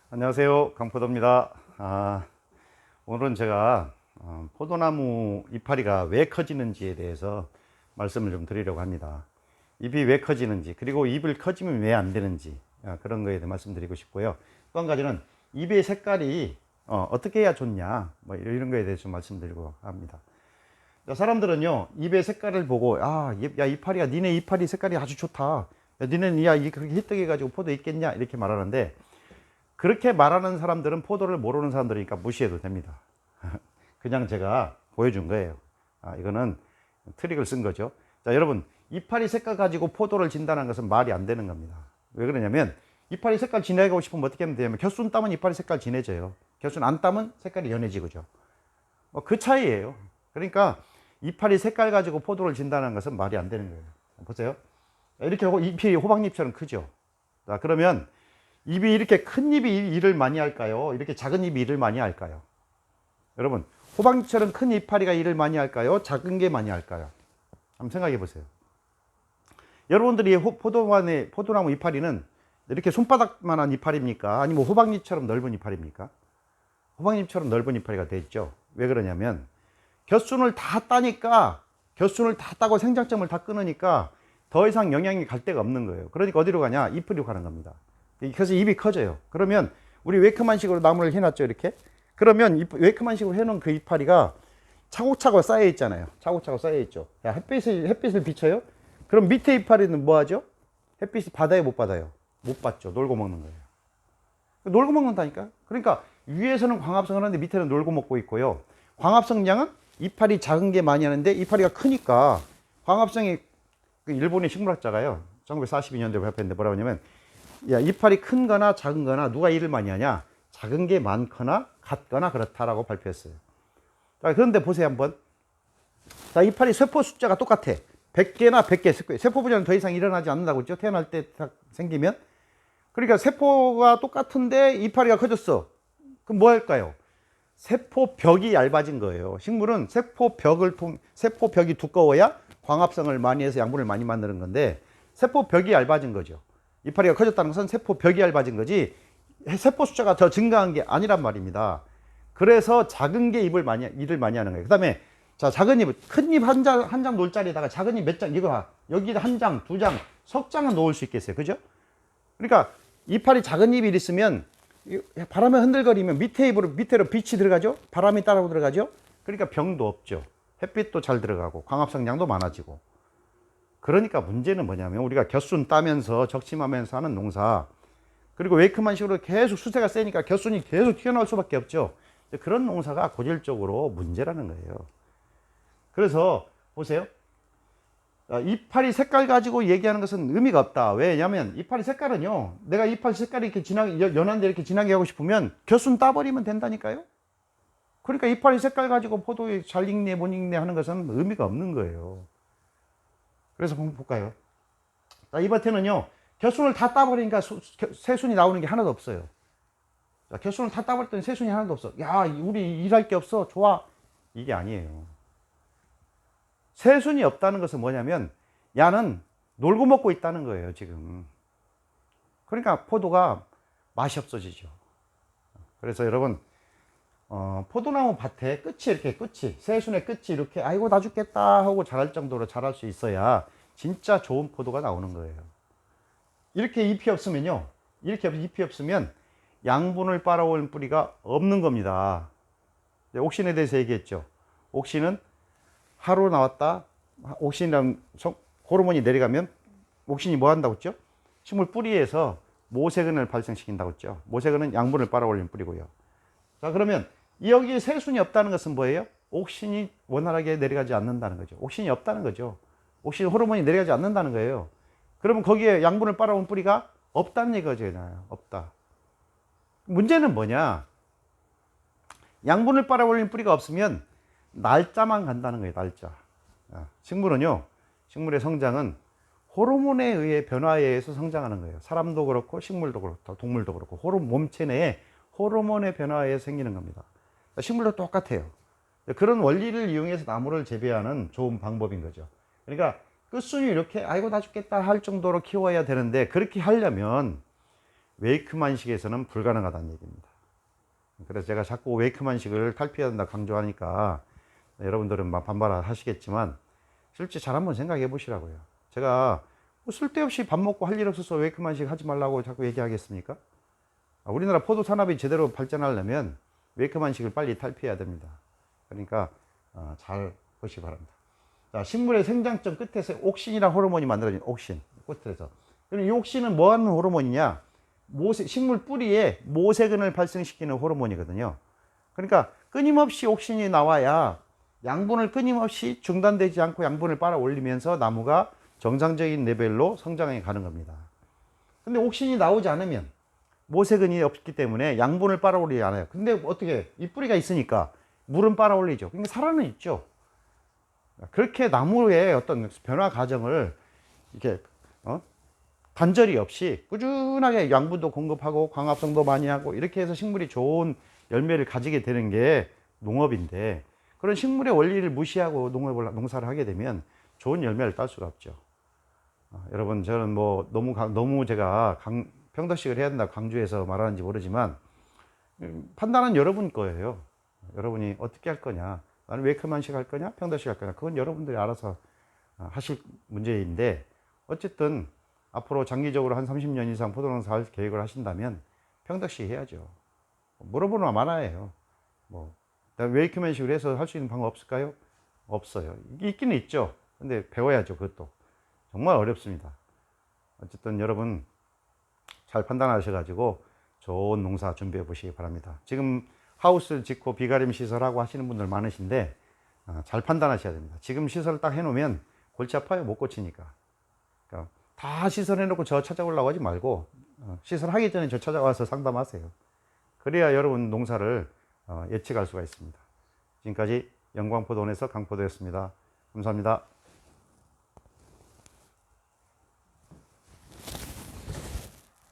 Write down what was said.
안녕하세요, 강포도입니다. 오늘은 제가 포도나무 이파리가 왜 커지는지에 대해서 말씀을 좀 드리려고 합니다. 잎이 왜 커지는지, 그리고 잎을 커지면 왜 안 되는지, 그런 거에 대해 말씀드리고 싶고요. 또 한 가지는 잎의 색깔이 어떻게 해야 좋냐, 뭐 이런 거에 대해서 좀 말씀드리고 합니다. 사람들은요, 잎의 색깔을 보고, 야, 이파리야, 니네 이파리 색깔이 아주 좋다. 야, 니네는, 야, 이 그렇게 희떡해가지고 포도 있겠냐? 이렇게 말하는데, 그렇게 말하는 사람들은 포도를 모르는 사람들이니까 무시해도 됩니다. 그냥 제가 보여준 거예요. 이거는 트릭을 쓴 거죠. 자, 여러분, 이파리 색깔 가지고 포도를 진단하는 것은 말이 안 되는 겁니다. 왜 그러냐면, 이파리 색깔 진하고 싶으면 어떻게 하면 되냐면, 겨순 따면 이파리 색깔 진해져요. 겨순 안 따면 색깔이 연해지고죠. 그 차이예요. 그러니까, 이파리 색깔 가지고 포도를 진단하는 것은 말이 안 되는 거예요. 보세요. 이렇게 잎이 호박잎처럼 크죠. 자, 그러면, 잎이 이렇게 큰 잎이 일을 많이 할까요? 이렇게 작은 잎이 일을 많이 할까요? 여러분, 호박잎처럼 큰 이파리가 일을 많이 할까요? 작은 게 많이 할까요? 한번 생각해 보세요. 여러분들이 포도나무 이파리는 이렇게 손바닥만한 이파리입니까? 아니면 호박잎처럼 넓은 이파리입니까? 호박잎처럼 넓은 이파리가 되죠. 왜 그러냐면 겨순을 다 따니까, 겨순을 다 따고 생장점을 다 끊으니까 더 이상 영양이 갈 데가 없는 거예요. 그러니까 어디로 가냐? 잎으로 가는 겁니다. 그래서 잎이 커져요. 그러면 우리 웨이크만식으로 나무를 해놨죠, 이렇게. 그러면 웨이크만식으로 해놓은 그 이파리가 차곡차곡 쌓여 있잖아요. 차곡차곡 쌓여 있죠. 야, 햇빛을 비춰요? 그럼 밑에 이파리는 뭐 하죠? 햇빛을 받아요, 못 받아요? 못 받죠. 놀고 먹는 거예요. 놀고 먹는다니까. 그러니까 위에서는 광합성을 하는데 밑에는 놀고 먹고 있고요. 광합성량은 이파리 작은 게 많이 하는데 이파리가 크니까 광합성이, 그 일본의 식물학자가요, 1942년도에 발표했는데 뭐라고 하냐면, 야, 이파리 큰 거나 작은 거나 누가 일을 많이 하냐? 작은 게 많거나 같거나 그렇다라고 발표했어요. 자, 그런데 보세요, 한번. 자, 이파리 세포 숫자가 똑같아. 100개나 100개. 세포 분열은 더 이상 일어나지 않는다고 했죠? 태어날 때 생기면. 그러니까 세포가 똑같은데 이파리가 커졌어. 그럼 뭐 할까요? 세포벽이 얇아진 거예요. 식물은 세포벽이 두꺼워야 광합성을 많이 해서 양분을 많이 만드는 건데, 세포벽이 얇아진 거죠. 이파리가 커졌다는 것은 세포벽이 얇아진 거지, 세포 숫자가 더 증가한 게 아니란 말입니다. 그래서 작은 게 일을 많이 하는 거예요. 그 다음에, 자, 작은 잎, 큰 잎 한 장 놓을 자리에다가 작은 잎 몇 장, 이거 봐. 여기 한 장, 두 장, 석 장은 놓을 수 있겠어요. 그죠? 그러니까, 이파리 작은 잎이 있으면, 바람에 흔들거리면 밑으로 빛이 들어가죠? 바람이 따라고 들어가죠? 그러니까 병도 없죠. 햇빛도 잘 들어가고, 광합성량도 많아지고. 그러니까 문제는 뭐냐면, 우리가 겨순 따면서 적심하면서 하는 농사, 그리고 웨이크만식으로 계속 수세가 세니까 겨순이 계속 튀어나올 수밖에 없죠. 그런 농사가 고질적으로 문제라는 거예요. 그래서 보세요. 이파리 색깔 가지고 얘기하는 것은 의미가 없다. 왜냐하면 이파리 색깔은요, 내가 이파리 색깔이 이렇게 진하게, 연한데 이렇게 진하게 하고 싶으면 겨순 따버리면 된다니까요. 그러니까 이파리 색깔 가지고 포도에 잘 익네 못 익네 하는 것은 의미가 없는 거예요. 그래서 한번 볼까요? 자, 이 밭에는요, 겨순을 다 따버리니까 새순이 나오는 게 하나도 없어요. 자, 겨순을 다 따버렸더니 새순이 하나도 없어. 야, 우리 일할 게 없어. 좋아. 이게 아니에요. 새순이 없다는 것은 뭐냐면, 야는 놀고 먹고 있다는 거예요, 지금. 그러니까 포도가 맛이 없어지죠. 그래서 여러분, 포도나무 밭에 끝이, 새순의 끝이 이렇게, 아이고, 나 죽겠다 하고 자랄 정도로 자랄 수 있어야 진짜 좋은 포도가 나오는 거예요. 이렇게 잎이 없으면요, 이렇게 잎이 없으면 양분을 빨아올 뿌리가 없는 겁니다. 옥신에 대해서 얘기했죠. 옥신은 하루 나왔다, 옥신이라는 호르몬이 내려가면 옥신이 뭐 한다고 했죠? 식물 뿌리에서 모세근을 발생시킨다고 했죠. 모세근은 양분을 빨아올리는 뿌리고요. 자, 그러면 여기 새순이 없다는 것은 뭐예요? 옥신이 원활하게 내려가지 않는다는 거죠. 옥신이 없다는 거죠. 옥신 호르몬이 내려가지 않는다는 거예요. 그러면 거기에 양분을 빨아온 뿌리가 없다는 얘기잖아요. 없다. 문제는 뭐냐? 양분을 빨아올리는 뿌리가 없으면 날짜만 간다는 거예요. 날짜. 식물은요, 식물의 성장은 호르몬에 의해 변화에 의해서 성장하는 거예요. 사람도 그렇고 식물도 그렇고 동물도 그렇고 몸체 내에 호르몬의 변화에 의해 생기는 겁니다. 식물도 똑같아요. 그런 원리를 이용해서 나무를 재배하는 좋은 방법인 거죠. 그러니까 끝순이 이렇게 아이고 나 죽겠다 할 정도로 키워야 되는데, 그렇게 하려면 웨이크만식에서는 불가능하다는 얘기입니다. 그래서 제가 자꾸 웨이크만식을 탈피해야 된다 강조하니까 여러분들은 막 반발을 하시겠지만 실제 잘 한번 생각해 보시라고요. 제가 뭐 쓸데없이 밥 먹고 할 일 없어서 웨이크만식 하지 말라고 자꾸 얘기하겠습니까? 우리나라 포도 산업이 제대로 발전하려면 웨이크만식을 빨리 탈피해야 됩니다. 그러니까 잘 보시기 바랍니다. 자, 식물의 생장점 끝에서 옥신이라는 호르몬이 만들어진 옥신 끝에서. 그럼 이 옥신은 뭐 하는 호르몬이냐? 식물 뿌리에 모세근을 발생시키는 호르몬이거든요. 그러니까 끊임없이 옥신이 나와야 양분을 끊임없이 중단되지 않고 양분을 빨아 올리면서 나무가 정상적인 레벨로 성장해 가는 겁니다. 근데 옥신이 나오지 않으면 모세근이 없기 때문에 양분을 빨아 올리지 않아요. 근데 어떻게 이 뿌리가 있으니까 물은 빨아 올리죠. 그러니까 살아는 있죠. 그렇게 나무의 어떤 변화 과정을 이렇게 단절이 없이 꾸준하게 양분도 공급하고 광합성도 많이 하고 이렇게 해서 식물이 좋은 열매를 가지게 되는 게 농업인데, 그런 식물의 원리를 무시하고 농사를 하게 되면 좋은 열매를 딸 수가 없죠. 여러분, 저는 뭐 너무 제가 평덕식을 해야 된다 강조해서 말하는지 모르지만 판단은 여러분 거예요. 여러분이 어떻게 할 거냐, 나는 웨이크만식 할 거냐 평덕식 할 거냐, 그건 여러분들이 알아서 하실 문제인데, 어쨌든 앞으로 장기적으로 한 30년 이상 포도농사 할 계획을 하신다면 평덕식 해야죠. 물어보는 만화예요. 뭐 웨이크만식으로 해서 할 수 있는 방법 없을까요? 없어요. 있기는 있죠. 근데 배워야죠. 그것도 정말 어렵습니다. 어쨌든 여러분 잘 판단하셔가지고 좋은 농사 준비해 보시기 바랍니다. 지금 하우스를 짓고 비가림 시설하고 하시는 분들 많으신데 잘 판단하셔야 됩니다. 지금 시설을 딱 해놓으면 골치 아파요. 못 고치니까. 그러니까 다 시설해놓고 저 찾아오려고 하지 말고 시설하기 전에 저 찾아와서 상담하세요. 그래야 여러분 농사를 예측할 수가 있습니다. 지금까지 영광포도원에서 강포도였습니다. 감사합니다.